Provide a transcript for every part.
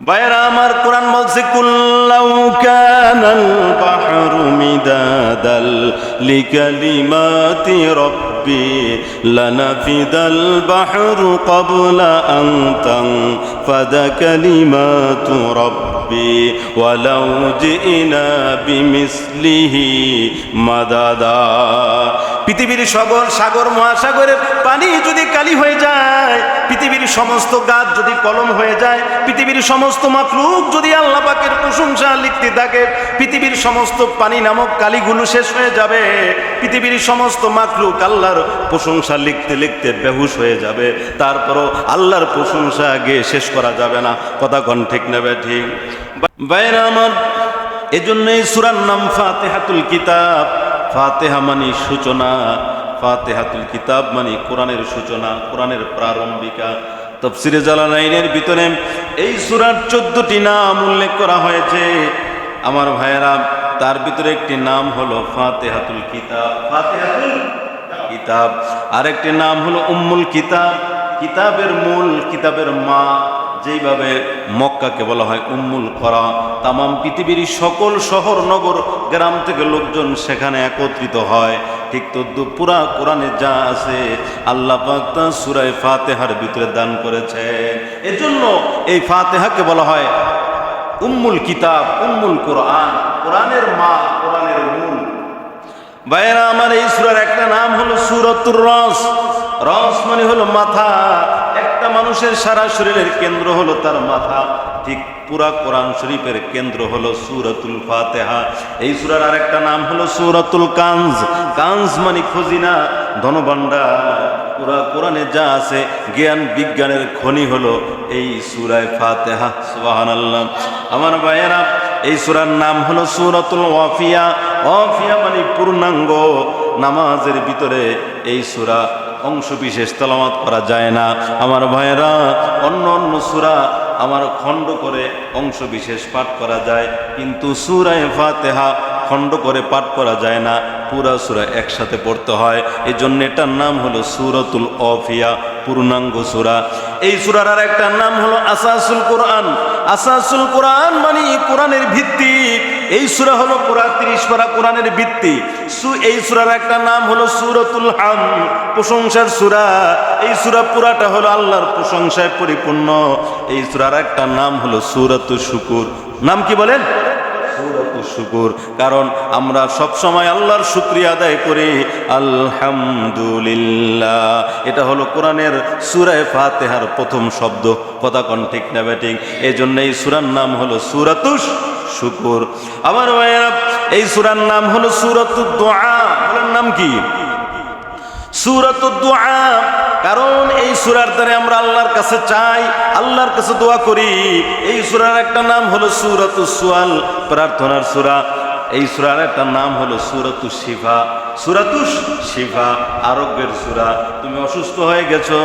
ভাইরা আমার, কোরআন বলছে কুল্লাউ কানাল বাহরু মিদাদাল লিকালিমাতি রাব্বি লানাফিদাল বাহরু ক্বাবলা আন তানফাদা কালিমাতু রাব্বি ওয়ালাউ জিনা বিমিসলিহি মাদাদা। পৃথিবীর সাগর মহাসাগরের পানি যদি কালি হয়ে যায়, পৃথিবীর সমস্ত গাছ যদি কলম হয়ে যায়, পৃথিবীর সমস্ত মাখলুক যদি আল্লাহ পাকের প্রশংসা লিখতে থাকে, পৃথিবীর সমস্ত পানি নামক কালিগুলো শেষ হয়ে যাবে। পৃথিবীর সমস্ত মাখলুক আল্লাহর প্রশংসা লিখতে লিখতে বেহুশ হয়ে যাবে, তারপরও আল্লাহর প্রশংসা আগে শেষ করা যাবে না। কথা কোন ঠিক নেবে ঠিক? ভাইরা আমার, এজন্য এই সূরার নাম ফাতিহাতুল কিতাব। ফাতিহা মানে সূচনা, ফাতিহাতুল কিতাব মানে কোরআনের সূচনা, কোরআনের প্রারম্ভিকা। তাফসীরে জালালাইনের ভিতরে এই সূরার 14টি নাম উল্লেখ করা হয়েছে আমার ভাইয়েরা। তার ভিতরে একটি নাম হলো ফাতিহাতুল কিতাব, ফাতিহাতুল কিতাব। আরেকটি নাম হলো উম্মুল কিতাব, কিতাবের মূল, কিতাবের মা। যেইভাবে মক্কাকে বলা হয় উম্মুল কোরা, তামাম পৃথিবীর সকল শহর নগর গ্রাম থেকে লোকজন সেখানে একত্রিত হয়, ঠিক তো পুরা কোরআনে যা আছে আল্লাহ পাক তা সূরা ফাতিহার ভিতরে দান করেছেন। এজন্য এই ফাতিহাকে বলা হয় উম্মুল কিতাব, উম্মুল কোরআন, কোরআনের মা, কোরআনের মূল। ভাইয়েরা আমার, এই সূরার একটা নাম হলো সূরাতুর রস। রস মানে হলো মাথা। একটা মানুষের সারা শরীরের কেন্দ্র হলো তার মাথা, ঠিক পুরা কোরআন শরীফের কেন্দ্র হলো সূরাতুল ফাতিহা। এই সূরার আরেকটা নাম হলো সূরাতুল কানজ। কানজ মানে খজিনা, ধনভাণ্ডার। পুরা কোরআনে যা আছে জ্ঞান বিজ্ঞানের খনি হলো এই সূরা ফাতিহা। সুবহানাল্লাহ। আমার ভাইয়েরা, এই সূরার নাম হলো সূরাতুল ওয়াফিয়া। ওয়াফিয়া মানে পূর্ণাঙ্গ। নামাজের ভিতরে এই সূরা অংশ বিশেষ তেলাওয়াত করা যায় না আমার ভাইয়েরা। অন্য অন্য সূরা আমার খণ্ড করে অংশ বিশেষ পাঠ করা যায়, কিন্তু সূরা ফাতিহা খণ্ড করে পাঠ করা যায় না, পুরা সূরা একসাথে পড়তে হয়। এই জন্য এটার নাম হলো সূরাতুল ওয়াফিয়া, পূর্ণাঙ্গ সূরা। এই সূরার আর একটা নাম হলো আসাসুল কোরআন। আসাসুল কোরআন মানে কোরআনের ভিত্তি। এই সূরা হলো পুরা 30 পারা কোরআনের ভিত্তি। এই সূরার একটা নাম হলো সূরাতুল হামদ, প্রশংসার সূরা। এই সূরা পুরাটা হলো আল্লাহর প্রশংসায় পরিপূর্ণ। এই সূরার একটা নাম হলো সূরাতুশ শুকুর। নাম কি বলেন? সূরাতুশ শুকুর। কারণ আমরা সব সময় আল্লাহর শুকরিয়া আদায় করি, আলহামদুলিল্লাহ। এটা হলো কোরআনের সূরা ফাতিহার প্রথম শব্দ। কথা কোন ঠিক না ব্যাটিং? এই জন্য এই সূরার নাম হলো সূরাতুশ শুকুর। আমার ভাইয়েরা, এই সূরার নাম হলো সূরাতুদ দুআ। বলেন নাম কি? সূরাতুদ দুআ। কারণ এই সূরার দ্বারা আমরা আল্লাহর কাছে চাই, আল্লাহর কাছে দোয়া করি। এই সূরার একটা নাম হলো সূরাতুস সুআল, প্রার্থনার সূরা। এই সূরার একটা নাম হলো সূরাতুশ শিফা। সূরাতুশ শিফা, আরোগ্যের সূরা। তুমি অসুস্থ হয়ে গেছো,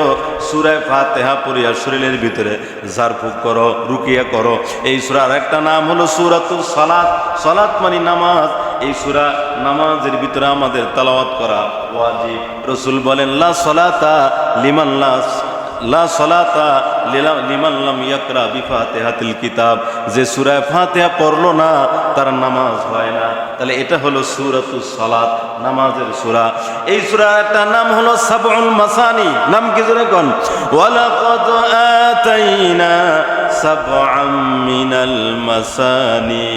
সূরা ফাতিহা পড়িয়া শরীরের ভিতরে ঝাড়ফুঁক করো, রুকিয়া করো। এই সূরার একটা নাম হলো সূরাতুস সালাত। সালাত মানে নামাজ। এই সূরা নামাজের ভিতরে আমাদের তেলাওয়াত করা ওয়াজিব। রাসূল বলেন লা সালাতা লিমান লা সালাতা লিমান লাম ইয়াকরা বিফাতিহাতিল কিতাব। যে সূরা ফাতিহা পড়লো না তার নামাজ হয় না। তাহলে এটা হলো সূরাতুস সালাত, নামাজের সূরা। এই সূরার একটা নাম হলো সাবউল মাসানি। নাম কি জোরে কোন? ওয়ালাকাদ আতাইনা সাবআম মিনাল মাসানি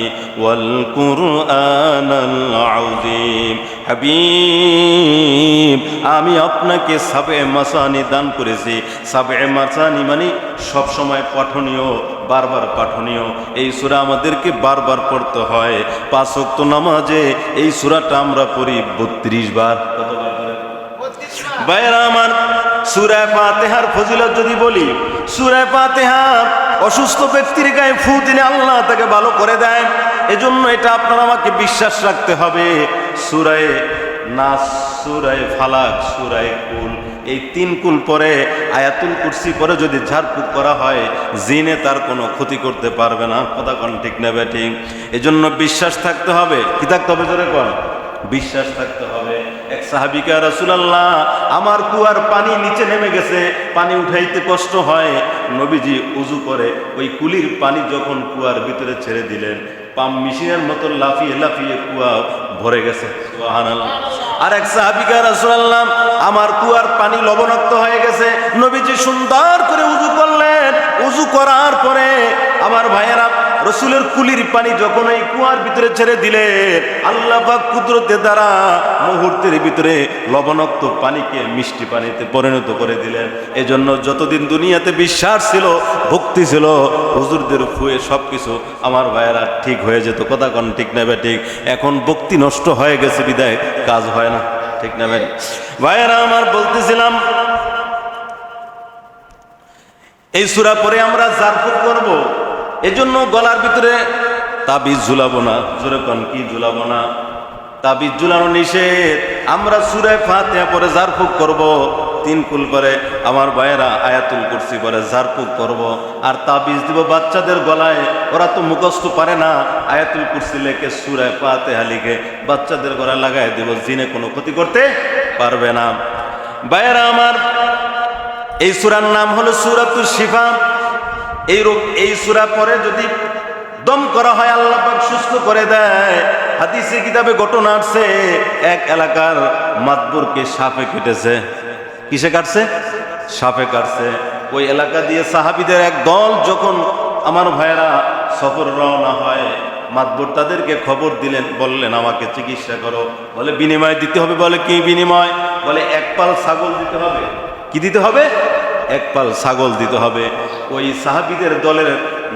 ওয়াল কুরআনাল আযীম। হাবিব, আমি আপনাকে সাবে মাসানি দান করেছি। সাবে মাসানি মানে সব সময় পঠনীয়, বারবার পাঠনীয়। এই সূরা আমাদেরকে বারবার পড়তে হয়। 5 ওয়াক্ত নামাজে এই সূরাটা আমরা পড়ি 32 বার। কতবার করে? ভাইরা আমার, সূরা ফাতিহার ফজিলত যদি বলি, সূরা ফাতিহা অসুস্থ ব্যক্তির গায়ে ফু দিলে আল্লাহ তাকে ভালো করে দেয়। এজন্য এটা আপনার আমাকে বিশ্বাস রাখতে হবে। সূরা নাস, সূরা ফালাক, সূরা কুল, এই 3 কুল পরে আয়াতুল কুরসি পরে যদি ঝাড়ফুঁক করা হয়, জিনে তার কোনো ক্ষতি করতে পারবে না। কথা কোন ঠিক না ব্যাটিং? এজন্য বিশ্বাস থাকতে হবে। কি থাকতে হবে জোরে কোন? বিশ্বাস থাকতে হবে। এক সাহাবী কয়, রাসূলুল্লাহ, আমার কুয়ার পানি নিচে নেমে গেছে, পানি উঠাইতে কষ্ট হয়। নবীজি উযু করে ওই কুলির পানি যখন কুয়ার ভিতরে ছেড়ে দিলেন, পাম্প মেশিনের মতো লাফিয়ে লাফিয়ে কুয়া ভরে গেছে। সুবহানাল্লাহ। আর এক সাহাবী কয়, রাসূলুল্লাহ, আমার কুয়ার পানি লবণাক্ত হয়ে গেছে। নবীজি সুন্দর করে উযু করলেন। উযু করার পরে আমার ভাইয়েরা, রসুলের কুলির পানি যখন এই কুয়ার ভিতরে ছেড়ে দিলেন, আল্লাহ পাক কুদরতের দ্বারা মুহূর্তের ভিতরে লবণাক্ত পানিকে মিষ্টি পানিতে পরিণত করে দিলেন। এজন্য যতদিন দুনিয়াতে বিশ্বাস ছিল, ভক্তি ছিল, হুজুরদের ফুয়ে সব কিছু আমার ভাইয়েরা ঠিক হয়ে যেত। কথা কোন ঠিক নেবে ঠিক। এখন ভক্তি নষ্ট হয়ে গেছে বিদায় কাজ হয় না। ঠিক নেবে ভাইয়েরা আমার, বলতেছিলাম এই সূরা পরে আমরা জারফুক করব, এজন্য গলার ভিতরে তাবিজ ঝুলাবো না। জোরে কোন, কি ঝুলাবো না? তাবিজ ঝুলানো নিষেধ। আমরা সূরা ফাতিহা পরে জারফুক করব, 3 কুল করে আমার ভাইয়েরা আয়াতুল কুরসি পরে জারফুক করব, আর তাবিজ দিব বাচ্চাদের গলায়। ওরা তো মুখস্থ পারে না, আয়াতুল কুরসি লেখে সূরা ফাতিহা লিখে বাচ্চাদের গলায় লাগায় দিব, জিনে কোনো ক্ষতি করতে পারবে না। ভাইয়েরা আমার, এই সূরার নাম হলো সূরাতুশ শিফা। এই সূরা পরে যদি দম করা হয়, আল্লাহ পাক সুস্থ করে দেয়। হাদিসে কিতাবে ঘটনা আছে, এক এলাকার মাতবরকে সাপে কেটেছে। কিসে কাটছে? সাপে কাটছে। ওই এলাকা দিয়ে সাহাবীদের এক দল যখন আমার ভাইয়েরা সফর রওনা হয়, মাতবর তাদেরকে খবর দিলেন, বললেন আমাকে চিকিৎসা করো। বলে বিনিময় দিতে হবে। বলে কি বিনিময়? বলে 1 পাল ছাগল দিতে হবে। কি দিতে হবে? 1 পাল ছাগল দিতে হবে। ওই সাহাবীদের দলের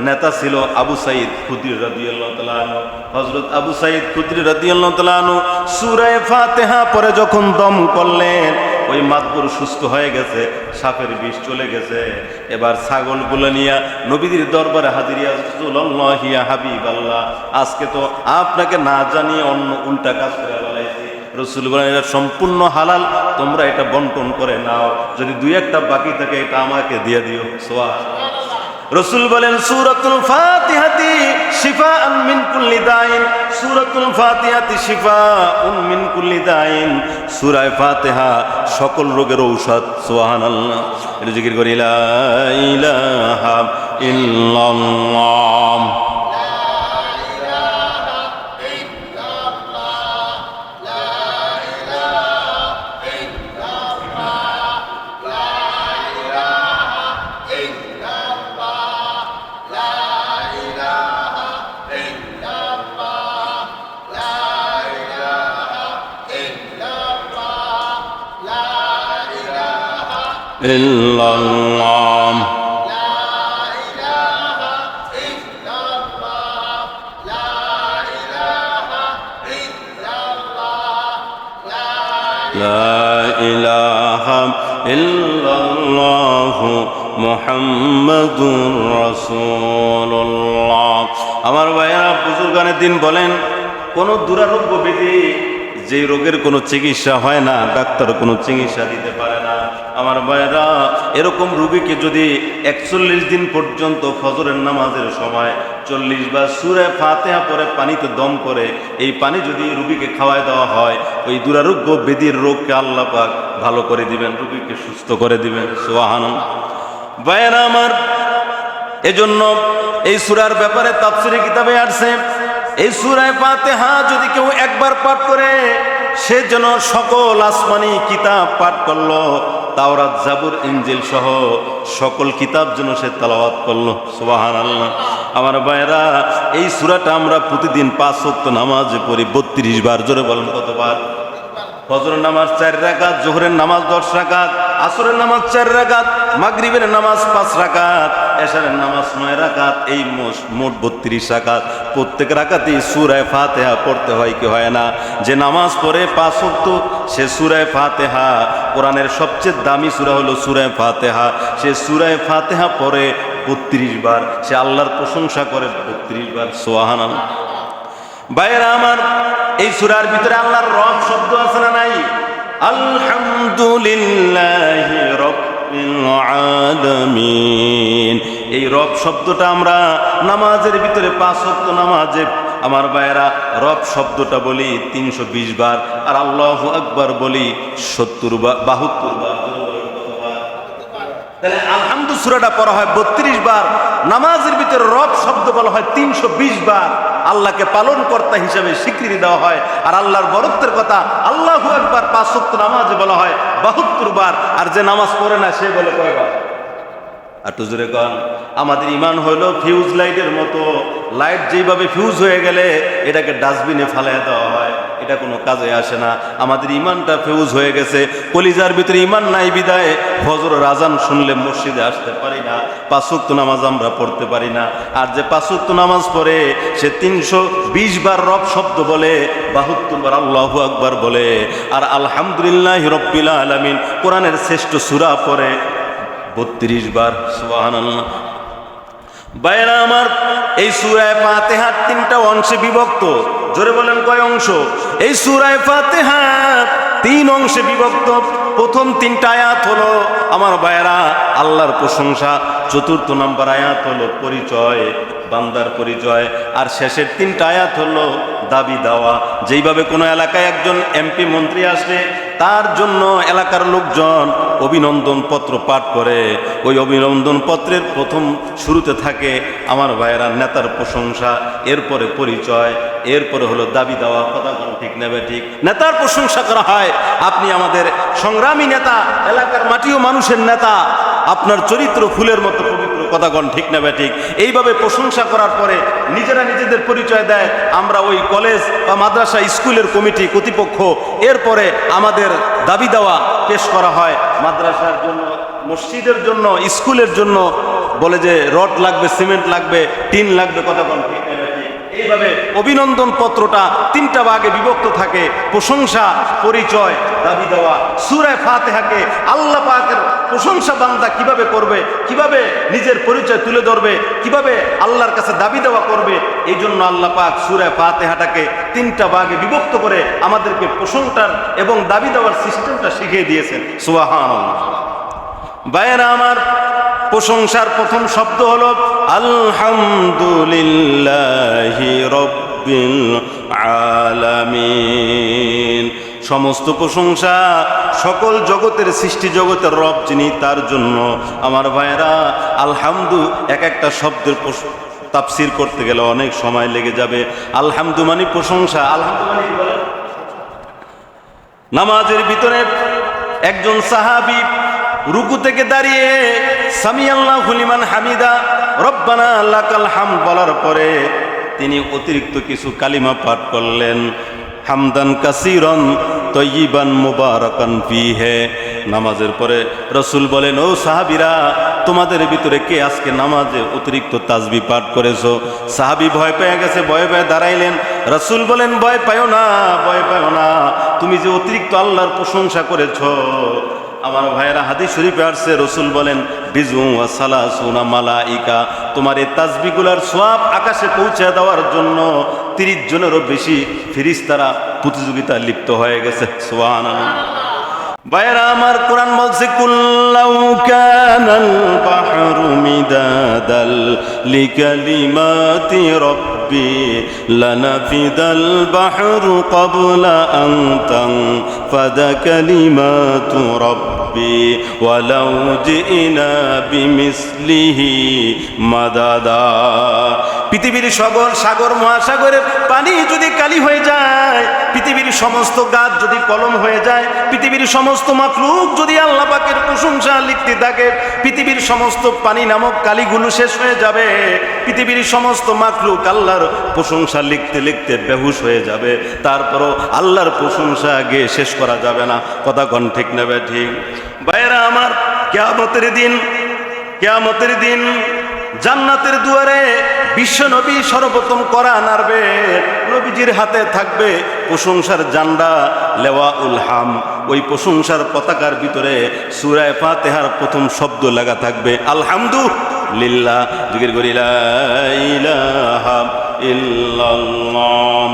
নেতা ছিল আবু সাঈদ খুদরি রাদিয়াল্লাহু তাআলা আনহু। হযরত আবু সাঈদ খুদরি রাদিয়াল্লাহু তাআলা আনহু সূরা ফাতিহা পরে যখন দম করলেন, ওই মাতবর সুস্থ হয়ে গেছে, সাপের বিষ চলে গেছে। এবার ছাগলগুলো নিয়ে নবীজির দরবারে হাজির। ইয়া রাসূলুল্লাহ, ইয়া হাবিবাল্লাহ, আজকে তো আপনাকে না জানিয়ে অন্য উল্টা কাজ করে ফেলাইছি। রসুল বলেন, এটা সম্পূর্ণ হালাল, তোমরা এটা বন্টন করে নাও। যদি 2-1টা বাকি থাকে এটা আমাকে দিয়ে দিও। সুবহানাল্লাহ। রসুল বলেন, সূরাতুল ফাতিহাতি শিফাআন মিন কুল্লি দাইন। সূরাতুল ফাতিহাতি শিফাআন মিন কুল্লি দাইন। সূরা ফাতিহা সকল রোগের ঔষধ। সুবহানাল্লাহ। এটা জিকির করি, লা ইলাহা ইল্লাল্লাহ। ইল্লাল্লাহ। লা ইলাহা ইল্লাল্লাহ মুহাম্মাদুর রাসূলুল্লাহ। আমার ভাইয়েরা, বুজুর্গানের দিন বলেন, কোন দুরারোগ্য ব্যাধি, যে রোগের কোনো চিকিৎসা হয় না, ডাক্তার কোনো চিকিৎসা দিতে পারে না, আমার ভাইয়েরা, এরকম রোগীকে যদি 41 দিন পর্যন্ত ফজরের নামাজের সময় 40 বার সূরা ফাতিহা পরে পানিতে দম করে এই পানি যদি রোগীকে খাওয়ায় দেওয়া হয়, ওই দুরারোগ্য ব্যাধির রোগকে আল্লাহ পাক ভালো করে দিবেন, রোগীকে সুস্থ করে দিবেন। সুবহানাল্লাহ। ভাইয়েরা আমার, এজন্য এই সূরার ব্যাপারে তাফসীরে কিতাবে আসছে, এই সূরা ফাতিহা যদি কেউ একবার পাঠ করে, সে যেন সকল আসমানি কিতাব পাঠ করলো, তাওরাত, জাবুর, ইনজিল সহ সকল কিতাব যেন সে তেলাওয়াত করলো। সুবহানাল্লাহ। আমার ভাইয়েরা, এই সূরাটা আমরা প্রতিদিন 5 ওয়াক্ত নামাজে পড়ি 32 বার। জোরে বলেন কতবার? ফজরের নামাজ 4 রাকাত, যোহরের নামাজ 10 রাকাত, আসরের নামাজ 4 রাকাত, মাগরিবের নামাজ 5 রাকাত, এশারের নামাজ 9 রাকাত, এই মোট 32 রাকাত। প্রত্যেক রাকাতেই সূরা ফাতিহা পড়তে হয় কি হয় না? যে নামাজ পড়ে 5 ওয়াক্ত, সে সূরা ফাতিহা, কোরআনের সবচেয়ে দামি সূরা হলো সূরা ফাতিহা, সে সূরা ফাতিহা পড়ে 32 বার, সে আল্লাহর প্রশংসা করে 32 বার। সুবহানাল্লাহ। ভাইয়েরা আমার, এই সূরার ভিতরে আল্লাহর রব শব্দ আছে না নাই? আলহামদুলিল্লাহি রাব্বিল আলামিন। এই রব শব্দটা আমরা নামাজের ভিতরে 5 ওয়াক্ত নামাজে আমার ভাইয়েরা, রব শব্দটা বলি 320 বার, আর আল্লাহু আকবার বলি 70 বার, 72 বার। তাহলে আলহামদু সূরাটা পড়া হয় 32 বার। নামাজের ভিতরে রব শব্দ বলা হয় 320 বার। আল্লাহকে পালনকর্তা হিসেবে স্বীকৃতি দেওয়া হয়। আর আল্লাহর বরত্বের কথা আল্লাহু আকবার 5 ওয়াক্ত নামাজে বলা হয় 72 বার। আর যে নামাজ পড়ে না সে বলে কয়বার? একটু জোরে কন। আমাদের ইমান হলো ফিউজ লাইটের মতো, লাইট যেভাবে ফিউজ হয়ে গেলে এটাকে ডাস্টবিনে ফেলে দেওয়া হয়, এটা কোনো কাজে আসে না। আমাদের ইমানটা ফিউজ হয়ে গেছে, কলিজার ভিতরে ইমান নাই বিদায় ফজরের আজান শুনলে মসজিদে আসতে পারি না, 5 ওয়াক্ত নামাজ আমরা পড়তে পারি না। আর যে 5 ওয়াক্ত নামাজ পড়ে সে 320 বার রব শব্দ বলে, 72 বার আল্লাহু আকবার বলে, আর আলহামদুলিল্লাহি রাব্বিল আলামিন কোরআনের শ্রেষ্ঠ সূরা পড়ে 32 বার। সুবহানাল্লাহ। ভাইরা আমার, এই সূরা ফাতিহা 3টা অংশে বিভক্ত। জোরে বলেন কয় অংশ? এই সূরা ফাতিহা 3 অংশে বিভক্ত। প্রথম 3টা আয়াত হলো আমার ভাইরা আল্লাহর প্রশংসা, 4th নম্বর আয়াত হলো পরিচয়, বান্দার পরিচয়, আর শেষের 3টা আয়াত হলো দাবি দেওয়া। যেইভাবে কোনো এলাকায় একজন এমপি মন্ত্রী আসলে তার জন্য এলাকার লোকজন অভিনন্দন পত্র পাঠ করে, ওই অভিনন্দন পত্রের প্রথম শুরুতে থাকে আমার ভাইয়েরা নেতার প্রশংসা, এরপরে পরিচয়, এরপরে হলো দাবি দেওয়া। কথা ঠিক নেবে ঠিক, নেতার প্রশংসা করা হয়, আপনি আমাদের সংগ্রামী নেতা, এলাকার মাটি ও মানুষের নেতা, আপনার চরিত্র ফুলের মতো পবিত্র। কথাগণ ঠিক নেবে ঠিক। এইভাবে প্রশংসা করার পরে নিজেরা নিজেদের পরিচয় দেয়, আমরা ওই কলেজ বা মাদ্রাসা স্কুলের কমিটি কর্তৃপক্ষ। এরপরে আমাদের দাবি দেওয়া পেশ করা হয়, মাদ্রাসার জন্য, মসজিদের জন্য, স্কুলের জন্য বলে যে রড লাগবে, সিমেন্ট লাগবে, টিন লাগবে। কথাগণ ঠিক নেবে ঠিক। এইভাবে অভিনন্দন পত্রটা 3টা ভাগে বিভক্ত থাকে, প্রশংসা, পরিচয়, দাবি দেওয়া। সূরা ফাতিহাকে আল্লাহ পাকের প্রশংসা বান্দা কিভাবে করবে, কিভাবে নিজের পরিচয় তুলে ধরবে, কিভাবে আল্লাহর কাছে দাবি দেওয়া করবে, এই জন্য আল্লাহ পাক সূরা ফাতিহাটাকে 3টা ভাগে বিভক্ত করে আমাদেরকে প্রশংসার এবং দাবি দেওয়ার সিস্টেমটা শিখিয়ে দিয়েছেন। সুবহানাল্লাহ। ভাইয়েরা আমার, প্রশংসার প্রথম শব্দ হলো আলহামদুলিল্লাহি রাব্বিল আলামিন। সমস্ত প্রশংসা সকল জগতের সৃষ্টি জগতের রব যিনি, তার জন্য। আমার ভাইয়েরা, আলহামদু এক একটা শব্দের তাফসীর করতে গেলে অনেক সময় লেগে যাবে। আলহামদু মানে প্রশংসা। আলহামদু মানে কি বলেন? নামাজের ভিতরে একজন সাহাবী রুকু থেকে দাঁড়িয়ে সামি আল্লাহু লিমান হামিদা রব্বানা লাকাল হামদ বলার পরে তিনি অতিরিক্ত কিছু কালিমা পাঠ করলেন, হামদান কাসীরান তয়্যিবান মুবারাকান ফীহি। নামাজের পরে রাসূল বলেন, ও সাহাবীরা, তোমাদের ভিতরে কে আজকে নামাজে অতিরিক্ত তাসবিহ পাঠ করেছো? সাহাবী ভয় পেয়ে গেছে, ভয়ে ভয়ে দাঁড়াইলেন। রাসূল বলেন, ভয় পাও না, ভয় পাও না, তুমি যে অতিরিক্ত আল্লাহর প্রশংসা করেছো। আমার ভাইয়েরা, হাদিস শরীফে আসছে, রাসূল বলেন, বিজু ওয়া সালাসুনা মালাইকা, তোমার এই তাসবিহগুলোর সওয়াব আকাশে পৌঁছে দেওয়ার জন্য 30 জনেরও বেশি ফেরেশতারা প্রতিযোগিতায় লিপ্ত হয়ে গেছে। সুবহানাল্লাহ। ভাইয়েরা আমার, কোরআন বলছে, কুল্লাউ কানাল বাহরু মিদাদাল লিকালিমাতি রাব্বি লানাফিদাল বাহরু ক্বাবলা আন তানফাদা কালিমাতু রাব্বি ওয়ালাউ জিনা বিমিসলিহি মাদাদা। পৃথিবীর সাগর মহাসাগরের পানি যদি কালি হয়ে যায়, পৃথিবীর সমস্ত গাছ যদি কলম হয়ে যায়, পৃথিবীর সমস্ত মাখলুক যদি আল্লাহ পাকের প্রশংসা লিখতে থাকে, পৃথিবীর সমস্ত পানি নামক কালিগুলো শেষ হয়ে যাবে। পৃথিবীর সমস্ত মাখলুক আল্লাহর প্রশংসা লিখতে লিখতে বেহুশ হয়ে যাবে, তারপরও আল্লাহর প্রশংসা আগে শেষ করা যাবে না। কথা কোন ঠিক নেবে ঠিক? ভাইয়েরা আমার, কিয়ামতের দিন জান্নাতের দুয়ারে বিশ্ব নবী সর্বপ্রথম করা নাড়বে, নবীজির হাতে থাকবে প্রশংসার জান্ডা, লেওয়াউল হাম। ওই প্রশংসার পতাকার ভিতরে সূরা ফাতিহার প্রথম শব্দ লাগা থাকবে আলহামদুলিল্লাহ। জিকির করি লা ইলাহা ইল্লাল্লাহ।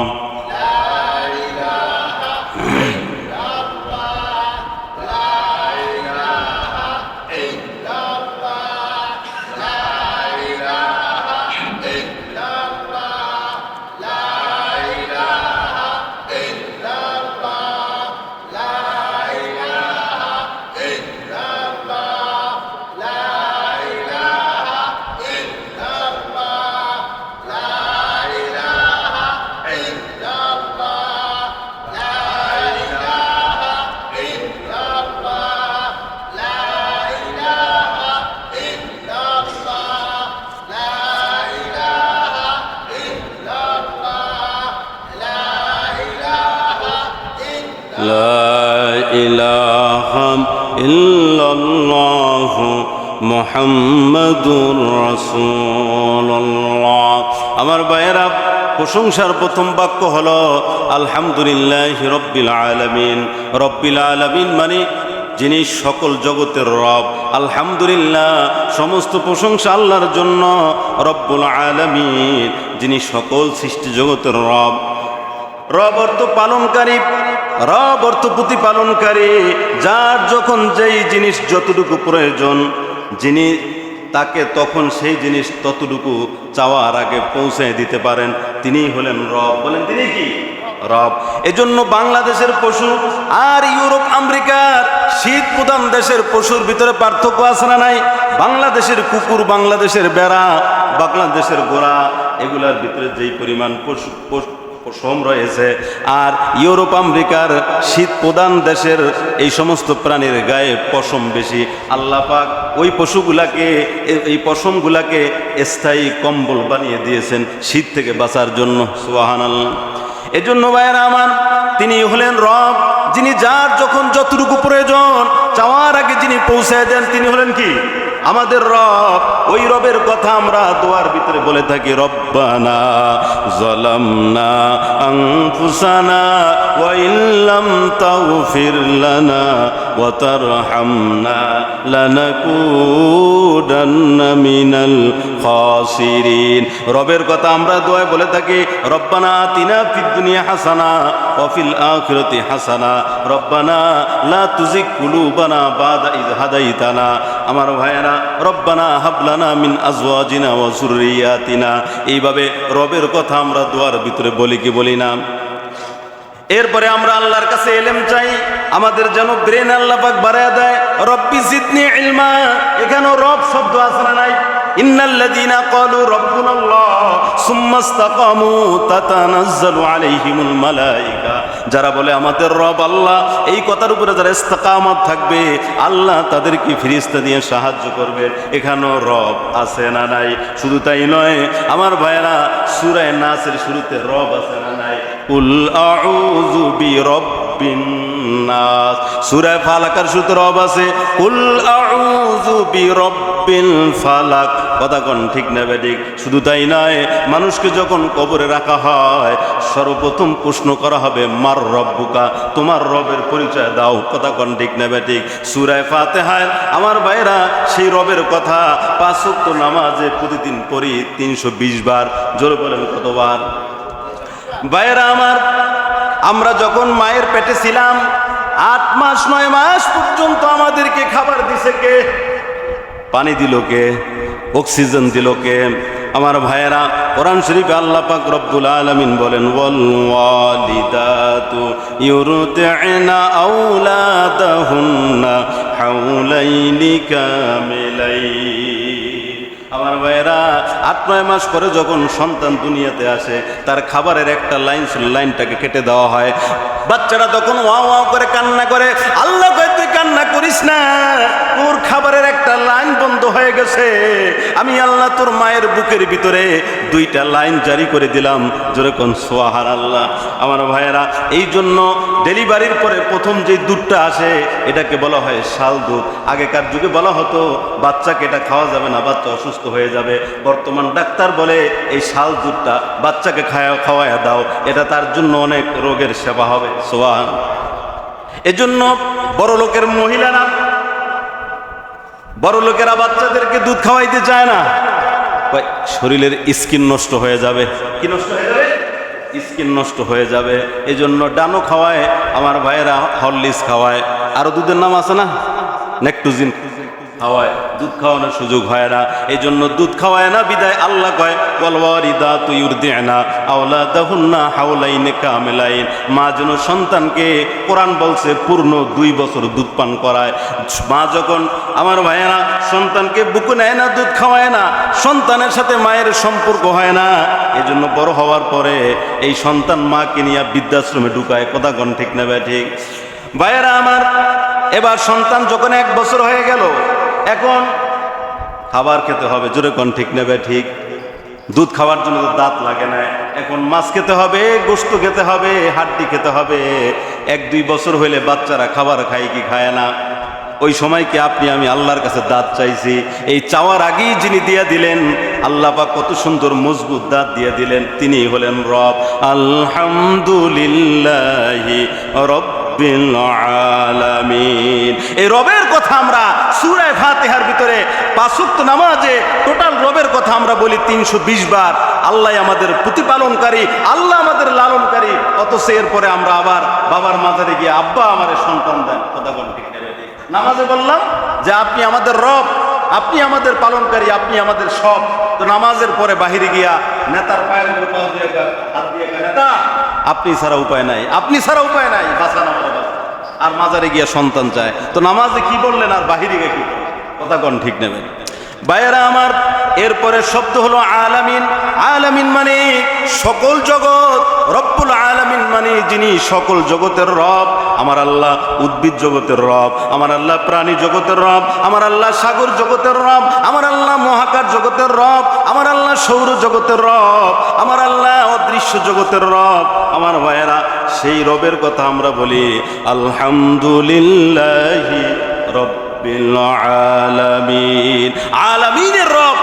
লা ইলাহা ইল্লাল্লাহ মুহাম্মাদুর রাসূলুল্লাহ। আমার ভাইয়েরা, প্রশংসার প্রথম বাক্য হলো আলহামদুলিল্লাহি রাব্বিল আলামিন। রব্বিল আলামিন মানে যিনি সকল জগতের রব। আলহামদুলিল্লাহ, সমস্ত প্রশংসা আল্লাহর জন্য। রব্বুল আলামিন যিনি সকল সৃষ্টি জগতের রব। রব অর্থ পালনকারী, রব অর্থ প্রতিপালনকারী। যার যখন যেই জিনিস যতটুকু প্রয়োজন, যিনি তাকে তখন সেই জিনিস ততটুকু চাওয়ার আগে পৌঁছায় দিতে পারেন, তিনিই হলেন রব। বলেন তিনি কি? রব। এজন্য বাংলাদেশের পশু আর ইউরোপ আমেরিকার শীত প্রধান দেশের পশুর ভিতরে পার্থক্য আছে না নাই? বাংলাদেশের কুকুর, বাংলাদেশের বেড়া, বাংলাদেশের ঘোড়া, এগুলার ভিতরে যেই পরিমাণ পশম রয়েছে, আর ইউরোপ আমেরিকার শীত প্রধান দেশের এই সমস্ত প্রাণীর গায়ে পশম বেশি। আল্লাহ পাক ওই পশুগুলাকে, এই পশমগুলাকে স্থায়ী কম্বল বানিয়ে দিয়েছেন শীত থেকে বাঁচার জন্য। সুবহানাল্লাহ। এজন্য ভাইয়েরা আমার, তিনি হলেন রব, যিনি যার যখন যতটুকু প্রয়োজন চাওয়ার আগে যিনি পৌঁছায় দেন, তিনি হলেন কি? আমাদের রব। ওই রবের কথা আমরা দোয়ার ভিতরে বলে থাকি, রব্বানা যালামনা আনফুসানা ওয়া ইল্লাম তাগফির লানা ওয়া তারহামনা লানাকুনান্না মিনাল খাসিরিন। রবের কথা আমরা দোয়ায় বলে থাকি, রব্বানা আতিনা ফিদ দুনিয়া হাসানা ওয়া ফিল আখিরাতি হাসানা রব্বানা লা তুজিগ কুলুবানা বাদা ইয হাদাইতানা। আমার ভাইয়েরা, রব্বানা হাবলানা মিন আজওয়াজিনা ওয়া যুররিয়াতিনা। এইভাবে রবের কথা আমরা দোয়ার ভিতরে বলি কি বলি না? এরপরে আমরা আল্লাহর কাছে ইলম চাই, আমাদের যেন ব্রেন আল্লাহ পাক বাড়ায় দেয়। রব্বি জিদনি ইলমা, এখানেও রব শব্দ আছে না নাই? ইন্নাল্লাযীনা ক্বালু রাব্বুনাল্লাহ সুম্মা ইসতাকামু তাতানাজ্জালু আলাইহিমুল মালায়েকা। যারা বলে আমাদের রব আল্লাহ, এই কথার উপরে যারা ইস্তেকামত থাকবে, আল্লাহ তাদেরকে ফেরেশতা দিয়ে সাহায্য করবে। এখানেও রব আছে না নাই? শুধু তাই নয় আমার ভাইয়েরা, সূরা নাসের শুরুতে রব আছে না নাই? কুল আউযু বিরাব্বিন নাস। সূরা ফালাকের শুরুতে রব আছে, কুল আউযু বিরাব্বিল ফালাক। কথা কোন ঠিক না বেঠিক? শুধু তাই নয়, মানুষকে যখন কবরে রাখা হয় সর্বপ্রথম প্রশ্ন করা হবে, মার রব্বুকা, তোমার রবের পরিচয় দাও। কথা কোন ঠিক না বেঠিক? সূরা ফাতিহায় আমার ভাইরা সেই রবের কথা 5 ওয়াক্ত নামাজে প্রতিদিন পড়ি 320 বার। জোরে বলেন কতবার? ভাইরা আমার, আমরা যখন মায়ের পেটে ছিলাম 8 মাস 9 মাস পর্যন্ত আমাদেরকে খাবার দিছে কে? পানি দিল কে? অক্সিজেন দিল কে? আমার ভাইয়েরা, কোরআন শরীফে আল্লাহ পাক রব্বুল আলামিন বলেন, ওয়াল ওয়ালিদাতু ইউরদি'না আওলাদাহুন্না হাওলাইনি কামিলাইন। আমার ভাইয়েরা, 8-9 মাস পরে যখন সন্তান দুনিয়াতে আসে, তার খাবারের একটা লাইন ছিল, লাইনটাকে কেটে দেওয়া হয়। বাচ্চারা তখন ওয়াও ওয়াও করে কান্না করে। আল্লাহ কয়, তুই কান্না করিস না, তোর খাবারের একটা লাইন বন্ধ হয়ে গেছে। আমি আল্লাহ তোর মায়ের বুকের ভিতরে 2টা লাইন জারি করে দিলাম। জোরে কোন সুবহানাল্লাহ। আমার ভাইয়েরা, এই জন্য ডেলিভারির পরে প্রথম যে দুধটা আসে এটাকে বলা হয় শাল দুধ। আগেকার যুগে বলা হতো বাচ্চাকে এটা খাওয়া যাবে না, বাচ্চা অসুস্থ হয়ে যাবে। বর্তমান ডাক্তার বলে এই শাল দুধটা বাচ্চাকে খাওয়ায়া দাও, এটা তার জন্য অনেক রোগের সেবা হবে। সুবহান। এজন্য বড় লোকের মহিলারা, বড় লোকেরা বাচ্চাদেরকে দুধ খাওয়াইতে চায় না, শরীরের স্কিন নষ্ট হয়ে যাবে। কি নষ্ট হয়ে যাবে? স্কিন নষ্ট হয়ে যাবে। এই জন্য ডানো খাওয়ায় আমার ভাইয়েরা, হরলিক্স খাওয়ায়, আরো দুধের নাম আছে না, ল্যাকটোজিন খাওয়ায়। দুধ খাওয়ানোর সুযোগ হয় না, এই জন্য দুধ খাওয়ায় না। বিদায় আল্লাহ কয়, ওয়াল ওয়ালিদাতু ইউরদি'না আওলাদাহুন্না হাওলাইনি কামিলাইন। মা যেন সন্তানকে, কোরআন বলছে পূর্ণ 2 বছর দুধ পান করায়। মা যখন আমার ভাইয়েরা সন্তানকে বুকে নেয় না, দুধ খাওয়ায় না, সন্তানের সাথে মায়ের সম্পর্ক হয় না। এই জন্য বড় হওয়ার পরে এই সন্তান মাকে নিয়ে বৃদ্ধাশ্রমে ঢুকায়। কথা কোন ঠিক না ঠিক? ভাইয়েরা আমার, এবার সন্তান যখন 1 বছর হয়ে গেল, এখন খাবার খেতে হবে। জোরে কোন ঠিক নেবে ঠিক? দুধ খাওয়ার জন্য তো দাঁত লাগে না, এখন মাছ খেতে হবে, গোশত খেতে হবে, হাড্ডি খেতে হবে। 1-2 বছর হইলে বাচ্চারা খাবার খায় কি খায় না? ওই সময় কি আপনি আমি আল্লাহর কাছে দাঁত চাইছি? এই চাওয়ার আগেই যিনি দিয়ে দিলেন, আল্লাহ পাক কত সুন্দর মজবুত দাঁত দিয়ে দিলেন, তিনি হলেন রব। আলহামদুলিল্লাহি রব্বিল আলামিন। এই রবের কথা আমরা সূরা ফাতিহার ভিতরে 5 ওয়াক্ত নামাজে টোটাল রবের কথা আমরা বলি 320 বার। আল্লাহ আমাদের প্রতিপালনকারী, আল্লাহ আমাদের লালনকারী। অথচ এরপরে আমরা আবার বাবার মাজারে গিয়ে আব্বা আমারে সন্তান দেন। কথা বলেন ঠিক না? নামাজে বললাম যে আপনি আমাদের রব, আপনি আমাদের পালনকারী, আপনি আমাদের সব। তো নামাজের পরে বাহিরে গিয়া নেতার পায়ের উপর পা দিয়ে হাত দিয়ে নেতা আপনি ছাড়া উপায় নাই, আপনি ছাড়া উপায় নাই, বাঁচান আমার বাঁচান। আর মাজারে গিয়া সন্তান চায়। তো নামাজে কি বললেন আর বাহিরে গিয়ে কি বললেন? কথা কোন ঠিক নেবেন ভাইয়েরা আমার। এরপরে শব্দ হলো আলামিন। আলামিন মানে সকল জগৎ, রব্বুল আলামিন মানে যিনি সকল জগতের রব। আমার আল্লাহ উদ্ভিদ জগতের রব, আমার আল্লাহ প্রাণী জগতের রব, আমার আল্লাহ সাগর জগতের রব, আমার আল্লাহ মহাকাশ জগতের রব, আমার আল্লাহ সৌর জগতের রব, আমার আল্লাহ অদৃশ্য জগতের রব। আমার ভাইয়েরা, সেই রবের কথা আমরা বলি আলহামদুলিল্লাহি রব্বিল আলামিন। আলামিনের রব,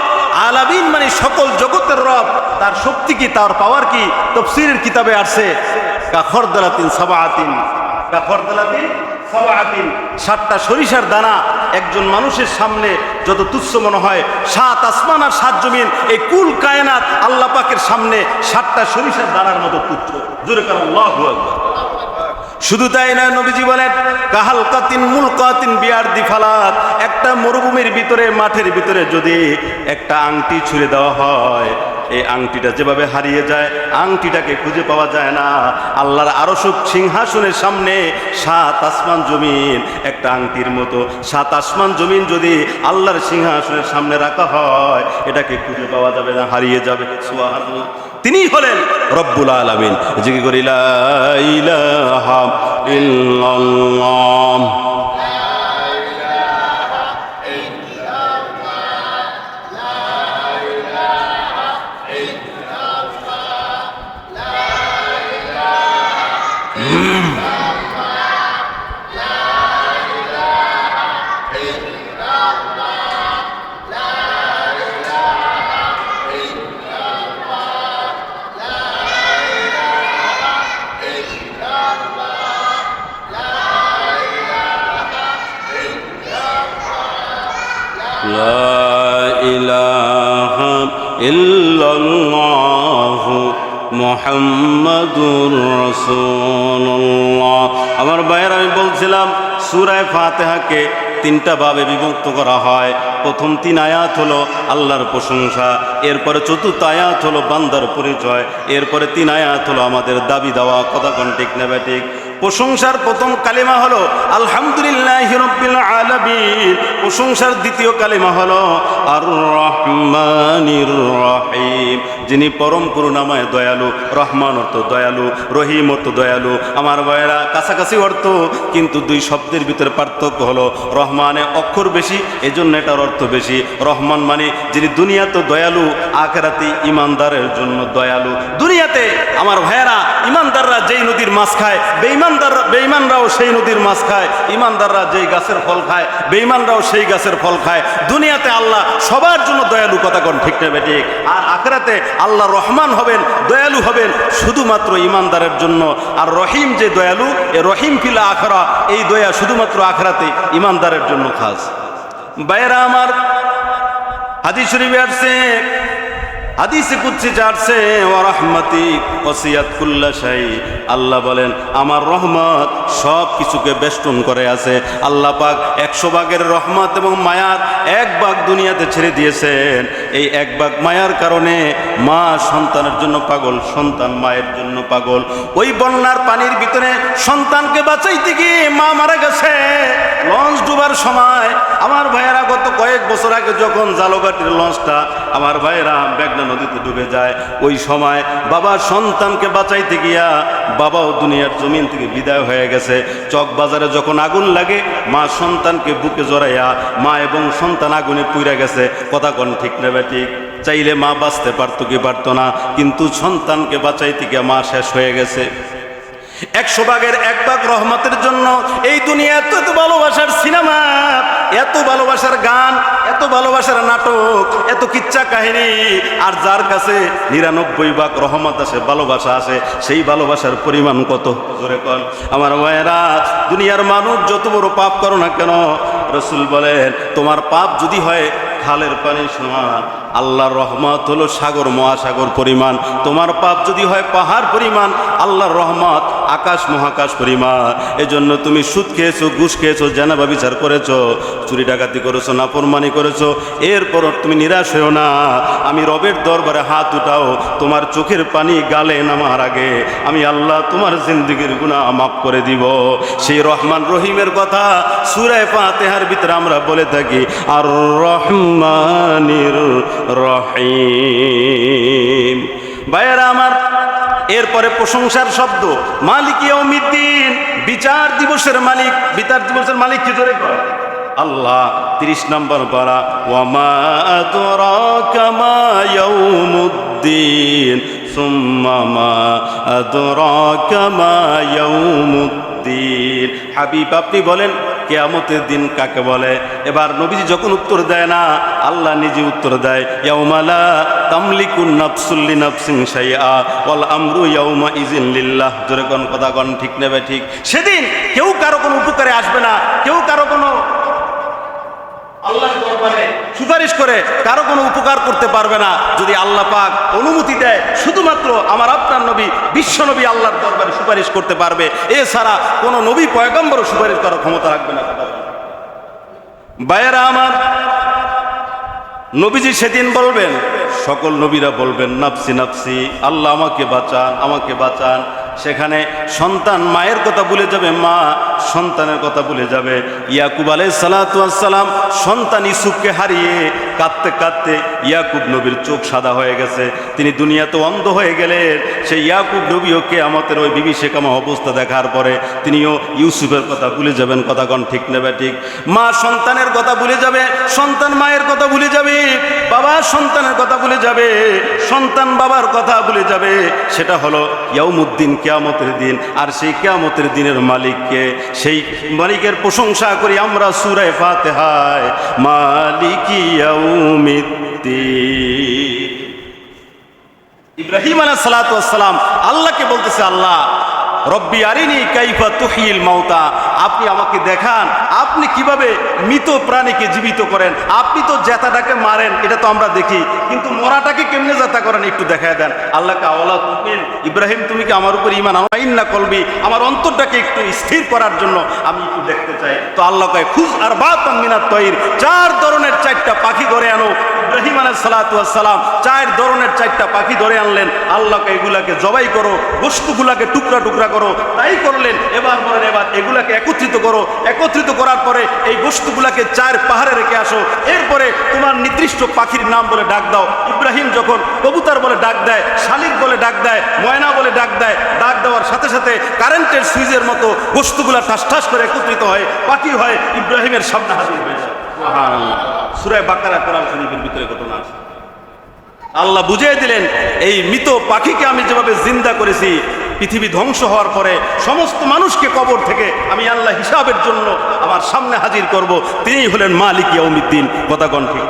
আলামিন মানে সকল জগতের রব। তার শক্তি কি, তার পাওয়ার কি? তাফসীরের কিতাবে আসছে কাখরদালাতিন সাবাআতিন, কাখরদালাতিন সাবাআতিন, 7টা সরিষার দানা একজন মানুষের সামনে যত তুচ্ছ মনে হয়, 7 আসমান আর 7 জমিন, এই কুল কায়নাত আল্লাহ পাকের সামনে 7টা সরিষার দানার মতো তুচ্ছ। জোরে কার আল্লাহু আকবার। শুধু তাই নয়, নবীজি বলেন কাহালকাতিন মুলকাতিন বিআরদি ফালাত, একটা মরুভূমির ভিতরে, মাঠের ভিতরে যদি একটা আংটি ছুঁড়ে দেওয়া হয়, এই আংটিটা যেভাবে হারিয়ে যায়, আংটিটাকে খুঁজে পাওয়া যায় না। আল্লাহর আরশ সিংহাসনের সামনে 7 আসমান জমিন একটা আংটির মতো। 7 আসমান জমিন যদি আল্লাহর সিংহাসনের সামনে রাখা হয়, এটাকে খুঁজে পাওয়া যাবে না, হারিয়ে যাবে। সুবহানাল্লাহ। তিনি হলেন রব্বুল আলামিন। জিকির করি লা ইলাহা ইল্লাল্লাহ। লা ইলাহা ইল্লাল্লাহু মুহাম্মাদুর রাসূলুল্লাহ। আমার ভাইয়েরা, আমি বলছিলাম সূরা ফাতিহাকে 3টা ভাবে বিভক্ত করা হয়। প্রথম 3 আয়াত হলো আল্লাহর প্রশংসা, এরপরে 4র্থ আয়াত হলো বান্দার পরিচয়, এরপরে 3 আয়াত হলো আমাদের দাবি দেওয়া। কথা কোন ঠিক না ঠিক? প্রশংসার প্রথম কালিমা হলো আলহামদুলিল্লাহি রাব্বিল আলামিন। প্রশংসার দ্বিতীয় কালিমা হলো আর রহমানির রহিম, যিনি পরম করুণাময় দয়ালু। রহমান অর্থ দয়ালু, রহিম অর্থ দয়ালু। আমার ভাইয়েরা, কাছাকাছি অর্থ, কিন্তু 2 শব্দের ভিতরে পার্থক্য হলো রহমানে অক্ষর বেশি, এজন্য এটার অর্থ বেশি। রহমান মানে যিনি দুনিয়াতে দয়ালু, আখিরাতে ইমানদারের জন্য দয়ালু। দুনিয়াতে আমার ভাইয়েরা, ইমানদাররা যেই নদীর মাছ খায়, বেঈমানরাও সেই নদীর মাছ খায়। ইমানদাররা যেই গাছের ফল খায়, বেঈমানরাও সেই গাছের ফল খায়। দুনিয়াতে আল্লাহ সবার জন্য দয়ালু। কথা কোন ঠিক না ঠিক? আর আখিরাতে আল্লাহ রহমান হবেন, দয়ালু হবেন শুধুমাত্র ইমানদারের জন্য। আর রহিম যে দয়ালু, এ রহিম ফিল আখিরা, এই দয়া শুধুমাত্র আখিরাতে ইমানদারের জন্য খাস। ভাইয়েরা আমার, হাদিস শরীফে আসছে, হাদিসে কুদসি আসছে ওয়া রাহমাতি ওয়াসিয়াত কুল্লা শাই। আল্লাহ বলেন আমার রহমত সব কিছুকে বেষ্টন করে আছে। আল্লাহ পাক 100 ভাগের রহমত এবং মায়ার 1 ভাগ দুনিয়াতে ছেড়ে দিয়েছেন। এই 1 ভাগ মায়ার কারণে মা সন্তানের জন্য পাগল, সন্তান মায়ের জন্য পাগল। ওই বন্যার পানির ভিতরে সন্তানকে বাঁচাইতে গিয়ে মা মারা গেছে লঞ্চ ডুবার সময়। আমার ভাইয়েরা, গত কয়েক বছর আগে যখন জালঘাটের লঞ্চটা আমার ভাইয়েরা মেঘনা নদীতে ডুবে যায়, ওই সময় বাবা সন্তানকে বাঁচাইতে গিয়া বাবাও দুনিয়ার জমিন থেকে বিদায় হয়ে গেছে। চকবাজারে যখন আগুন লাগে, মা সন্তানকে বুকে জড়াইয়া, মা এবং সন্তান আগুনে পুড়ে গেছে। কথা কোন ঠিক না ঠিক? চাইলে মা বাঁচতে পারতো কি পারতো না, কিন্তু সন্তানকে বাঁচাইতে গিয়া মা শেষ হয়ে গেছে। 100 ভাগের 1 ভাগ রহমতের জন্য এই দুনিয়া এত এত ভালোবাসার সিনেমা, এত ভালোবাসার গান, এত ভালোবাসার নাটক, এত কিচ্ছা কাহিনী, আর যার কাছে 99 ভাগ রহমত আসে, ভালোবাসা আসে, সেই ভালোবাসার পরিমাণ কত? জোরে কোন আমার ভাইয়েরা। দুনিয়ার মানুষ যত বড় পাপ করো না কেন, রাসূল বলেন তোমার পাপ যদি হয় খালের পানি সমান, আল্লাহর রহমত হলো সাগর মহাসাগর পরিমাণ। তোমার পাপ যদি হয় পাহাড় পরিমাণ, আল্লাহর রহমত আকাশ মহাকাশ পরিমাণ। এজন্য তুমি সুদ খেয়েছো, ঘুষ খেয়েছো, জেনাবা বিচার করেছো, চুরি ডাকাতি করেছো, নাফরমানি করেছো, এরপর তুমি নিরাশ হয়েও না। আমি রবের দরবারে হাত উঠাও, তোমার চোখের পানি গালে নামার আগে আমি আল্লাহ তোমার জিন্দেগির গুনাহ মাফ করে দিব। সেই রহমান রহিমের কথা সূরা ফাতিহার ভিতরে আমরা বলে থাকি, আর রহমানির রহিম। ভাইয়েরা আমার, এরপরে প্রশংসার শব্দ মালিক ইয়াউমিদ্দিন, বিচার দিবসের মালিক। বিচার দিবসের মালিক কি জোরে কর আল্লাহ। 30 নম্বর পারা, ওয়ামা আদরাকা মা ইয়াউমুদ্দিন সুম্মা মা আদরাকা মা ইয়াউমুদ্দিন। হাবিব আপনি বলেন কিয়ামতের দিন কাকে বলে? এবার নবীজি যখন উত্তর দেয় না, আল্লাহ নিজে উত্তর দেয়, ইয়াউমা লা তামলিকু নাফসুল লিনাফসিন শাইআ ওয়াল আমরু ইয়াউমা ইযিন লিল্লাহ। জোরে কোন কথা কোন, ঠিক নেবে ঠিক। সেদিন কেউ কারো কোনো উপকারে আসবে না, কেউ কারো কোনো আল্লাহর দরবারে সুপারিশ করে কারো কোনো উপকার করতে পারবে না যদি আল্লাহ পাক অনুমতি দেয়। শুধুমাত্র আমার আপনার নবী, বিশ্ব নবী আল্লাহর দরবারে সুপারিশ করতে পারবে, এছাড়া কোনো নবী পয়গম্বরও সুপারিশ করার ক্ষমতা রাখবে না। ভাইয়েরা আমার, নবীজি সেদিন বলবেন, সকল নবীরা বলবেন নাফসি নাফসি, আল্লাহ আমাকে বাঁচান, আমাকে বাঁচান। সেখানে সন্তান মায়ের কথা ভুলে যাবে, মা সন্তানের কথা ভুলে যাবে। ইয়াকুব আলাইহিস সালাতু ওয়াস সালাম সন্তান ইউসুফকে হারিয়ে কাঁদতে কাঁদতে ইয়াকুব নবীর চোখ সাদা হয়ে গেছে, তিনি দুনিয়াতে অন্ধ হয়ে গেলেন। সেই ইয়াকুব নবীও কিয়ামতের ওই বিভীষিকাময় অবস্থা দেখার পরে তিনিও ইউসুফের কথা ভুলে যাবেন। কথা কোন ঠিক নেবে ঠিক। মা সন্তানের কথা ভুলে যাবে, সন্তান মায়ের কথা ভুলে যাবে, বাবা সন্তানের কথা ভুলে যাবে, সন্তান বাবার কথা ভুলে যাবে। সেটা হলো ইয়াউমুদ্দিন, কিয়ামতের দিন। আর সেই কিয়ামতের দিনের মালিককে, সেই মালিকের প্রশংসা করি আমরা সূরা ফাতিহায়, মালিকি ইয়াউমিদ্দিন। ইব্রাহিম আলাইহিস সালাতু ওয়াস সালাম আল্লাহকে বলতেছে, আল্লাহ রব্বি আরিনি কাইফা তুহিল মাউতা, আপনি আমাকে দেখান আপনি কিভাবে মৃত প্রাণীকে জীবিত করেন। আপনি তো জেতাটাকে মারেন, এটা তো আমরা দেখি, কিন্তু মরাটাকে কেমনে জেতা করেন একটু দেখায় দেন। আল্লাহকে আওয়ালা তুমিন, ইব্রাহিম তুমি কি আমার উপর ঈমান আনাইন না কলবি, আমার অন্তরটাকে একটু স্থির করার জন্য আমি একটু দেখতে চাই। তো আল্লাহ কয় খুজ আরবাতাম মিনাত তাইর, 4 ধরনের 4টা পাখি ধরে আনো। ইব্রাহিম আলাইহিস সালাতু ওয়াস সালাম 4 ধরনের 4টা পাখি ধরে আনলেন। আল্লাহকে এগুলাকে জবাই করো, বস্তুগুলাকে টুকরা টুকরা করো, তাই করলেন। এবার বলেন, এবার এগুলাকে একত্রিত করো, একত্রিত করার পরে এই বস্তুগুলাকে 4 পাহাড়ে রেখে আসো। এরপরে তোমার নির্দিষ্ট পাখির নাম বলে ডাক দাও। ইব্রাহিম যখন কবুতর বলে ডাক দেয়, শালিক বলে ডাক দেয়, ময়না বলে ডাক দেয়, ডাক দেওয়ার সাথে সাথে কারেন্টের সুইচের মতো বস্তুগুলা ঠাস ঠাস করে একত্রিত হয়, পাখি হয়, ইব্রাহিমের সামনে হাজির হয়ে যায়। সুবহানাল্লাহ। সূরা বাকারা কোরআন শরীফের ভিতরে ঘটনা আছে। আল্লাহ বুঝিয়ে দিলেন, এই মৃত পাখিকে আমি যেভাবে জিন্দা করেছি, পৃথিবী ধ্বংস হওয়ার পরে সমস্ত মানুষকে কবর থেকে আমি আল্লাহ হিসাবের জন্য আমার সামনে হাজির করব। তিনি হলেন মালিক ইয়াউমিদ্দিন। কথা কোন ঠিক?